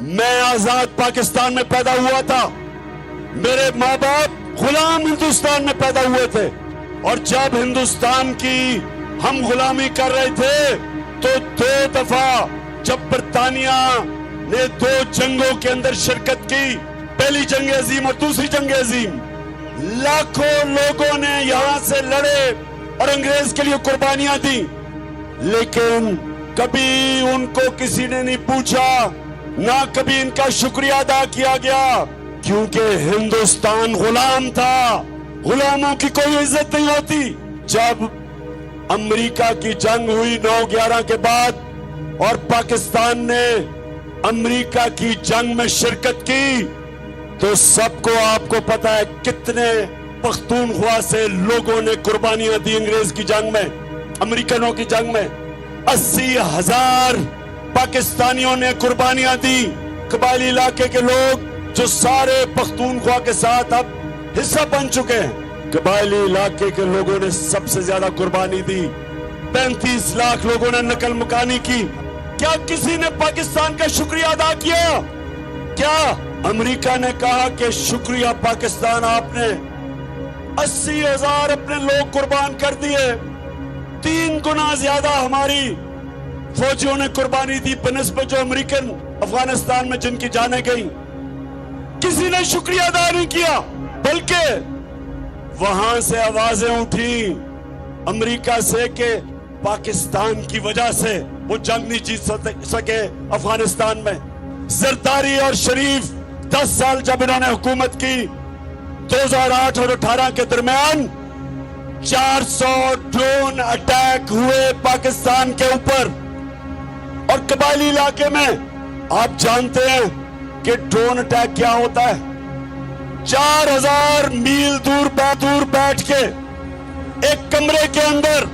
میں آزاد پاکستان میں پیدا ہوا تھا، میرے ماں باپ غلام ہندوستان میں پیدا ہوئے تھے، اور جب ہندوستان کی ہم غلامی کر رہے تھے تو 2 دفعہ جب برطانیہ نے 2 جنگوں کے اندر شرکت کی، پہلی جنگ عظیم اور دوسری جنگ عظیم، لاکھوں لوگوں نے یہاں سے لڑے اور انگریز کے لیے قربانیاں دی، لیکن کبھی ان کو کسی نے نہیں پوچھا، نہ کبھی ان کا شکریہ ادا کیا گیا، کیونکہ ہندوستان غلام تھا، غلاموں کی کوئی عزت نہیں ہوتی۔ جب امریکہ کی جنگ ہوئی 9/11 کے بعد اور پاکستان نے امریکہ کی جنگ میں شرکت کی، تو سب کو آپ کو پتا ہے کتنے پختونخوا سے لوگوں نے قربانیاں دی انگریز کی جنگ میں، امریکنوں کی جنگ میں 80,000 پاکستانیوں نے قربانیاں دی۔ قبائلی علاقے کے لوگ جو سارے پختونخوا کے ساتھ اب حصہ بن چکے ہیں، قبائلی علاقے کے لوگوں نے سب سے زیادہ قربانی دی، 35 لاکھ لوگوں نے نقل مکانی کی۔ کیا کسی نے پاکستان کا شکریہ ادا کیا؟ کیا امریکہ نے کہا کہ شکریہ پاکستان، آپ نے 80,000 اپنے لوگ قربان کر دیے، 3 گنا زیادہ ہماری فوجیوں نے قربانی دی بنسبت جو امریکن افغانستان میں جن کی جانیں گئیں؟ کسی نے شکریہ ادا نہیں کیا، بلکہ وہاں سے آوازیں اٹھی امریکہ سے کہ پاکستان کی وجہ سے وہ جنگ نہیں جیت سکے افغانستان میں۔ زرداری اور شریف 10 سال جب انہوں نے حکومت کی، 2008 اور 18 کے درمیان 400 ڈرون اٹیک ہوئے پاکستان کے اوپر، اور قبائلی علاقے میں آپ جانتے ہیں کہ ڈرون اٹیک کیا ہوتا ہے۔ 4000 میل دور بیٹھ کے ایک کمرے کے اندر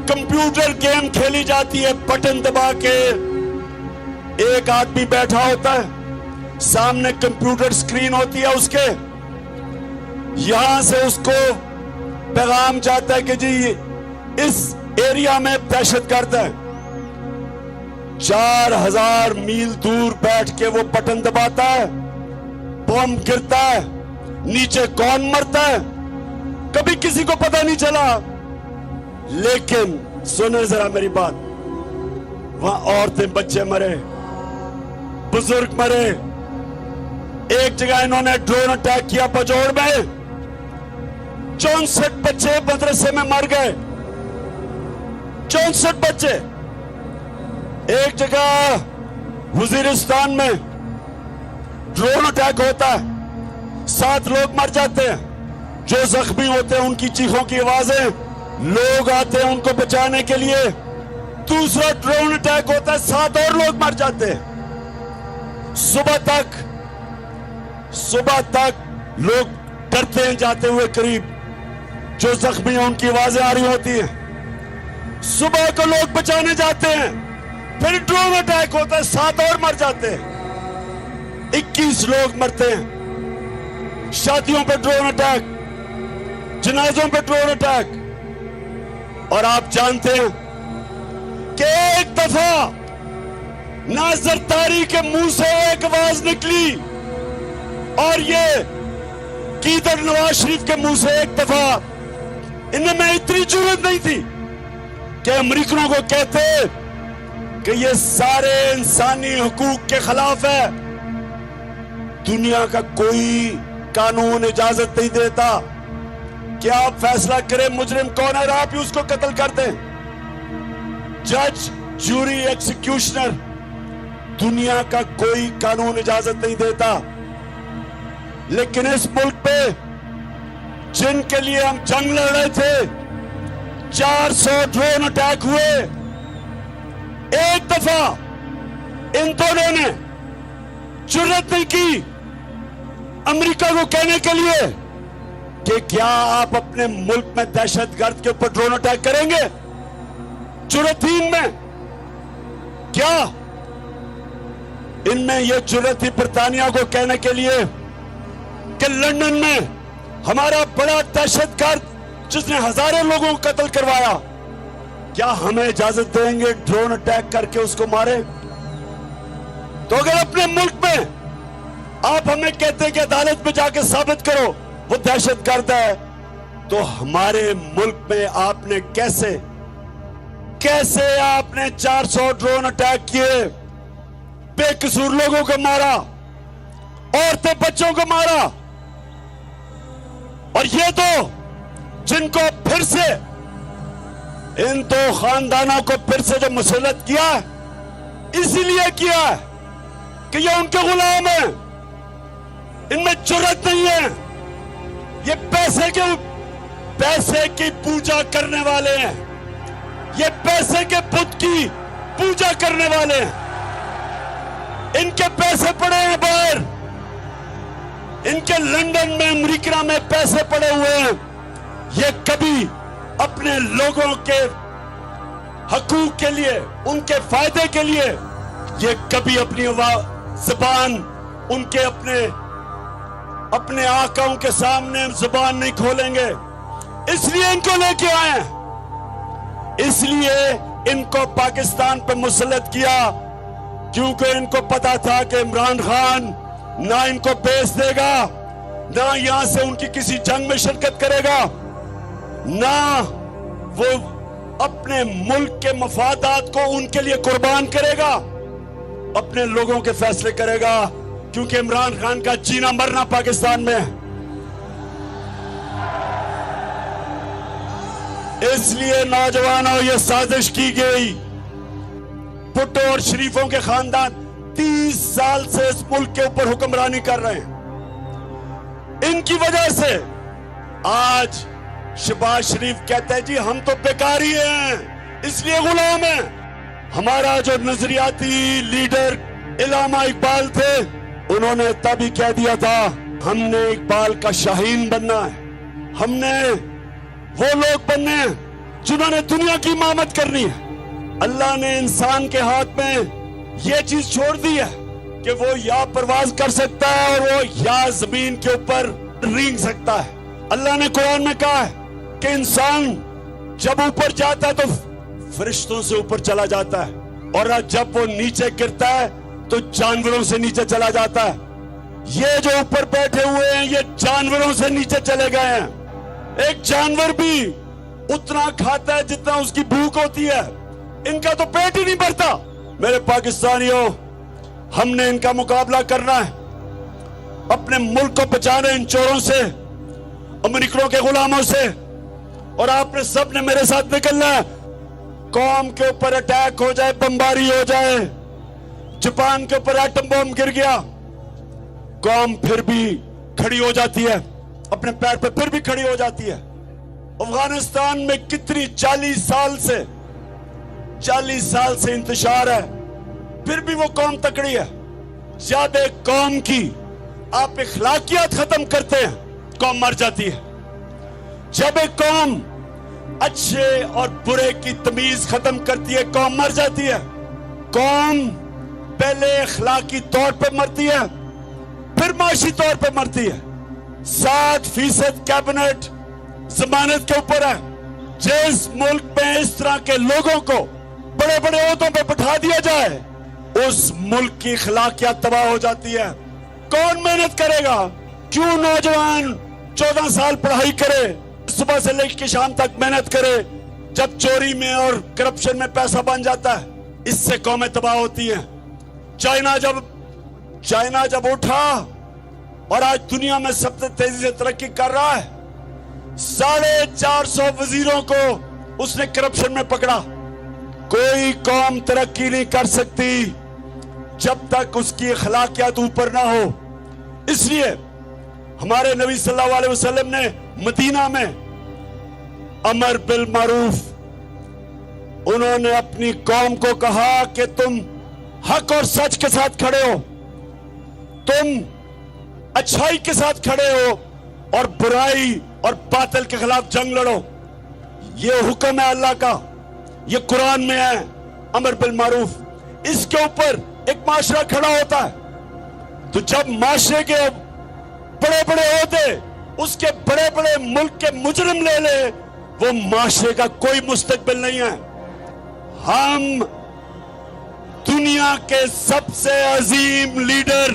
کمپیوٹر گیم کھیلی جاتی ہے، بٹن دبا کے ایک آدمی بیٹھا ہوتا ہے، سامنے کمپیوٹر سکرین ہوتی ہے اس کے، یہاں سے اس کو پیغام جاتا ہے کہ جی اس ایریا میں دہشت گرد ہے۔ 4000 میل دور بیٹھ کے وہ بٹن دباتا ہے، بم گرتا ہے، نیچے کون مرتا ہے کبھی کسی کو پتہ نہیں چلا۔ لیکن سنیں ذرا میری بات، وہاں عورتیں بچے مرے، بزرگ مرے۔ ایک جگہ انہوں نے ڈرون اٹیک کیا پجوڑ میں، 64 بچے مدرسے میں مر گئے، 64 بچے۔ ایک جگہ وزیرستان میں ڈرون اٹیک ہوتا ہے، 7 لوگ مر جاتے ہیں، جو زخمی ہوتے ہیں ان کی چیخوں کی آوازیں، لوگ آتے ہیں ان کو بچانے کے لیے، دوسرا ڈرون اٹیک ہوتا ہے، 7 اور لوگ مر جاتے ہیں۔ صبح تک لوگ ڈرتے ہیں جاتے ہوئے قریب، جو زخمی ہیں ان کی آوازیں آ رہی ہوتی ہیں، صبح کو لوگ بچانے جاتے ہیں، پھر ڈرون اٹیک ہوتا ہے، 7 اور مر جاتے ہیں، 21 لوگ مرتے ہیں۔ شادیوں پہ ڈرون اٹیک، جنازوں پہ ڈرون اٹیک۔ اور آپ جانتے ہیں کہ ایک دفعہ ناظر طاری کے منہ سے ایک آواز نکلی، اور یہ قیدر نواز شریف کے منہ سے ایک دفعہ، ان میں اتنی جرأت نہیں تھی کہ امریکنوں کو کہتے کہ یہ سارے انسانی حقوق کے خلاف ہے، دنیا کا کوئی قانون اجازت نہیں دیتا کہ آپ فیصلہ کریں مجرم کون ہے اور آپ ہی اس کو قتل کر دیں۔ جج، جوری، ایکسیکیوشنر، دنیا کا کوئی قانون اجازت نہیں دیتا، لیکن اس ملک پہ جن کے لیے ہم جنگ لڑ رہے تھے، 400 ڈرون اٹیک ہوئے، ایک دفعہ ان دونوں نے جرأت نہیں کی امریکہ کو کہنے کے لیے کہ کیا آپ اپنے ملک میں دہشت گرد کے اوپر ڈرون اٹیک کریں گے؟ جرأت تھی ان میں؟ کیا ان میں یہ جرأت تھی برطانیہ کو کہنے کے لیے کہ لندن میں ہمارا بڑا دہشت گرد جس نے ہزاروں لوگوں کو قتل کروایا، کیا ہمیں اجازت دیں گے ڈرون اٹیک کر کے اس کو مارے؟ तो अगर अपने मुल्क में आप हमें कहते हैं कि अदालत में जाके साबित करो वो दहशतगर्द है, तो हमारे मुल्क में आपने कैसे आपने 400 ड्रोन अटैक किए, बेकसूर लोगों को मारा, औरतें बच्चों को मारा, और ये तो जिनको फिर से इन दो खानदानों को फिर से जो मुसल्लत किया है, इसीलिए किया है कि ये उनके गुलाम हैं, इनमें जुर्रत नहीं है, ये पैसे की पूजा करने वाले हैं, ये पैसे के बुत की पूजा करने वाले हैं, इनके पैसे पड़े हैं बाहर, इनके लंदन में अमेरिका में पैसे पड़े हुए हैं, ये कभी अपने लोगों के हकूक के लिए, उनके फायदे के लिए, ये कभी अपनी जुबान उनके अपने आकाओं के सामने जुबान नहीं खोलेंगे। इसलिए इनको लेके आए हैं, इसलिए इनको पाकिस्तान पे मुसल्लत किया, क्योंकि इनको पता था कि इमरान खान ना इनको बेच देगा, ना यहां से उनकी किसी जंग में शिरकत करेगा, ना वो अपने मुल्क के मफादात को उनके लिए कुर्बान करेगा, अपने लोगों के फैसले करेगा, क्योंकि इमरान खान का जीना मरना पाकिस्तान में है। इसलिए नौजवानों, ये साजिश की गई। भुट्टो और शरीफों के खानदान 30 साल से इस मुल्क के ऊपर हुक्मरानी कर रहे हैं। इनकी वजह से आज शहबाज शरीफ कहते हैं जी हम तो बेकारी हैं, इसलिए गुलाम हैं। हमारा जो नजरियाती लीडर इलामा इकबाल थे, उन्होंने तभी कह दिया था हमने इकबाल का शाहीन बनना है, हमने वो लोग बनने हैं जिन्होंने दुनिया की इमामत करनी है। अल्लाह ने इंसान के हाथ में ये चीज छोड़ दी है कि वो या परवाज कर सकता है और वो या जमीन के ऊपर रेंग सकता है। अल्लाह ने कुरान में कहा है कि इंसान जब ऊपर जाता है तो फरिश्तों से ऊपर चला जाता है, और जब वो नीचे गिरता है तो जानवरों से नीचे चला जाता है। ये जो ऊपर बैठे हुए हैं ये जानवरों से नीचे चले गए हैं। एक जानवर भी उतना खाता है जितना उसकी भूख होती है, इनका तो पेट ही नहीं भरता। मेरे पाकिस्तानियों, हमने इनका मुकाबला करना है, अपने मुल्क को बचाना इन चोरों से, अमेरिकनों के गुलामों से, और आपने सब ने मेरे साथ निकलना है। कौम के ऊपर अटैक हो जाए, बमबारी हो जाए, जापान के ऊपर एटम बम गिर गया, कौम फिर भी खड़ी हो जाती है, अपने पैर पे फिर भी खड़ी हो जाती है। अफगानिस्तान में कितनी 40 साल से इंतशार है, फिर भी वो कौम तकड़ी है। जब एक कौम की आप इखलाकियात खत्म करते हैं, कौम मर जाती है। जब एक कौम अच्छे और बुरे की तमीज खत्म करती है, कौम मर जाती है। कौम पहले इखलाकी तौर पे मरती है, फिर माशी तौर पे मरती है। 60% कैबिनेट जमानत के ऊपर है। जिस मुल्क में इस तरह के लोगों को बड़े बड़े ओहदों पे बिठा दिया जाए, उस मुल्क की इखलाकियात तबाह हो जाती है। कौन मेहनत करेगा? क्यों नौजवान 14 साल पढ़ाई करे, सुबह से लेकर शाम तक मेहनत करे, जब चोरी में और करप्शन में पैसा बन जाता है, इससे कौमें तबाह होती हैं। चाइना जब उठा और आज दुनिया में सबसे तेजी से तरक्की कर रहा है, 450 वजीरों को उसने करप्शन में पकड़ा। कोई कौम तरक्की नहीं कर सकती जब तक उसकी अखलाकियात ऊपर ना हो। इसलिए हमारे नबी सल्लल्लाहु अलैहि वसल्लम ने मदीना में अमर बिल मारूफ, उन्होंने अपनी कौम को कहा कि तुम हक और सच के साथ खड़े हो, तुम अच्छाई के साथ खड़े हो और बुराई और बातिल के खिलाफ जंग लड़ो। ये हुक्म है अल्लाह का, ये कुरान में है, अमर बिल मारूफ। इसके ऊपर एक माशरा खड़ा होता है, तो जब माशरे के बड़े बड़े ओहदे उसके बड़े बड़े मुल्क के मुजरिम ले ले, वो माशरे का कोई मुस्तकबिल नहीं है। हम दुनिया के सबसे अजीम लीडर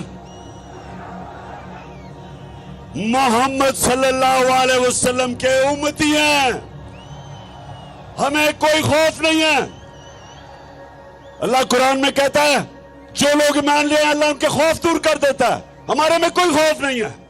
मोहम्मद सल्लल्लाहु अलैहि वसल्लम के उम्मती हैं। हमें कोई खौफ नहीं है। अल्लाह कुरान में कहता है जो लोग ईमान ले अल्लाह उनके खौफ दूर कर देता है। हमारे में कोई खौफ नहीं है।